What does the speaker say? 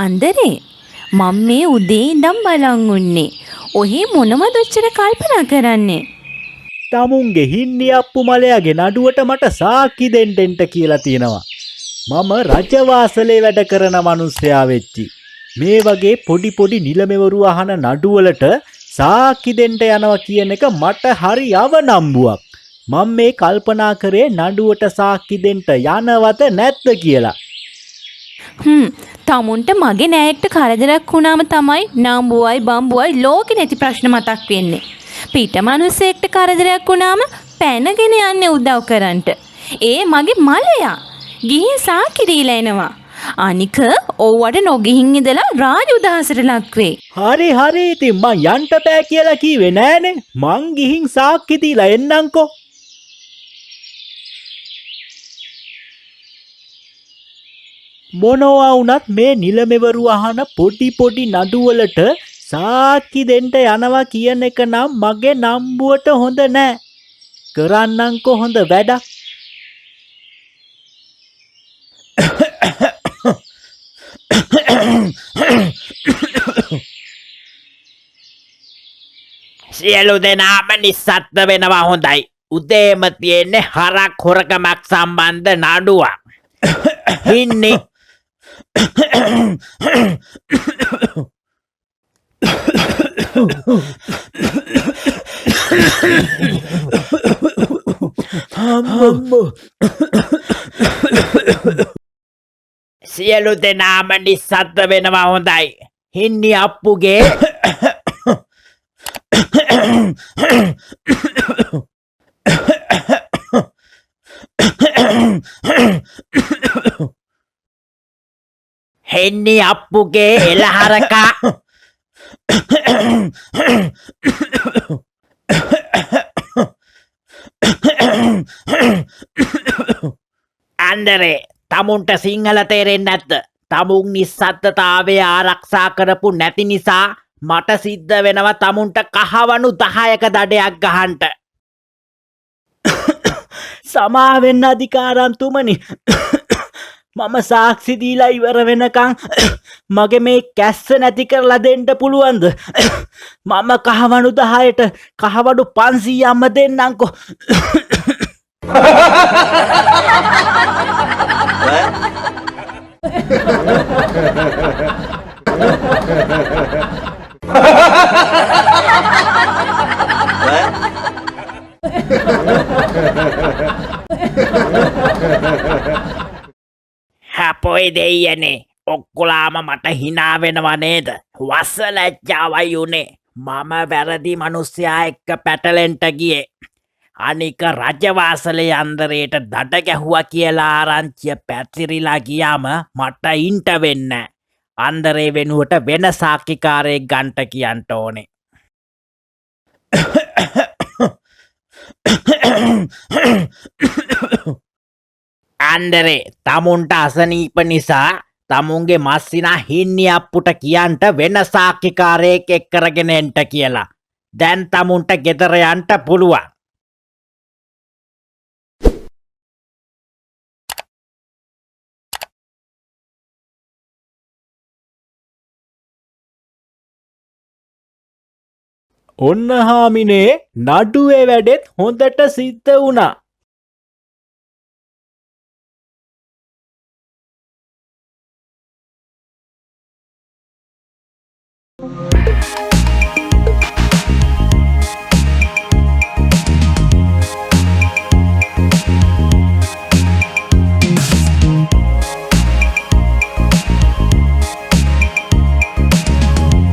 අන්දරේ මම මේ උදේ ඉඳන් බලන් උන්නේ. ඔහේ මොනවද ඔච්චර කල්පනා කරන්නේ? තමුන්ගේ හින්නියප්පු මලයාගේ නඩුවට මට සාක්කි දෙන්න කියලා තියෙනවා. මම රජවාසලේ වැඩ කරන මිනිස්සයා වෙච්චි. මේ වගේ පොඩි නිලමෙවරු අහන නඩුවලට සාක්කි දෙන්න යනවා කියන එක මට හරි අවනම්බුවක්. මම මේ කල්පනා කරේ නඩුවට සාක්කි දෙන්න යනවද නැද්ද කියලා. තමුන්ට මගේ නෑයෙක්ට කරදරයක් වුණාම තමයි නාම්බුවයි බම්බුවයි ලෝකෙ නැති ප්‍රශ්න මතක් වෙන්නේ. පිට මිනිස්සෙක්ට කරදරයක් වුණාම පැනගෙන යන්නේ උදව් කරන්නට. ඒ මගේ මලයා. ගිහින් සාක්කි දීලා එනවා. අනික ඕවට නොගිහින් ඉඳලා රාජ උදහසට ලක් වෙයි. හරි ඉතින් මං යන්න බෑ කියලා කිව්වේ නෑනේ. මං ගිහින් සාක්කි දීලා එන්නම්කෝ. මොනවා වුණත් මේ නිලමෙවරු අහන පොඩි නඩුවලට සාක්කි දෙන්න යනවා කියන එක නම් මගේ නම්බුවට හොඳ නෑ. කරන්නම්කෝ හොඳ වැඩක්. සියලු දෙනාම නිස්සත්ත වෙනවා හොඳයි. උදේම තියෙන්නේ හරක් හොරකමක් සම්බන්ධ නඩුවක්. හින්නේ සියලු දෙනාම නිස්සත්ත වෙනවා හොඳයි. හින්නි අප්පුගේ හෙන්නි අප්පුගේ එළහරකා අන්දරේ තමුන්ට සිංහල තේරෙන්නේ නැද්ද? තමුන් නිස්සද්දතාවය ආරක්ෂා කරපු නැති නිසා මට සිද්ධ වෙනවා තමුන්ට කහවණු 10ක දඩයක් ගහන්න. සමාවෙන්න අධිකාරම්තුමනි. මම සාක්ෂි දීලා ඉවර වෙනකන් මගේ මේ කැස්ස නැති කරලා දෙන්න පුළුවන්ද? මම කහවණු 10ට කහවණු 500ක්ම දෙන්නම්කෝ. හැපොයි දෙයියනේ ඔක්කොලාම මට හිනා වෙනවා නේද? වස ලැජ්ජාවයි උනේ. මම වැරදි මිනිස්සයා එක්ක පැටලෙන්ට ගියේ. අනික රජවාසලේ අන්දරේට දඩ ගැහුවා කියලා ආරංචිය පැතිරිලා ගියාම මට ඉන්ට වෙන්නේ. අන්දරේ වෙනුවට වෙන සාක්කිකාරයෙක් ගන්ට කියන්න ඕනේ. අන්දරේ තමුන්ට අසනීප නිසා තමුන්ගේ මස්සිනා හින්නි අප්පුට කියන්ට වෙන සාක්කිකාරයෙක් එක්කරගෙන එන්ට කියලා. දැන් තමුන්ට ගෙදර යන්න පුළුවන්. ඔන්න හාමිනේ නඩුවේ වැඩෙත් හොඳට සිද්ධ වුණා.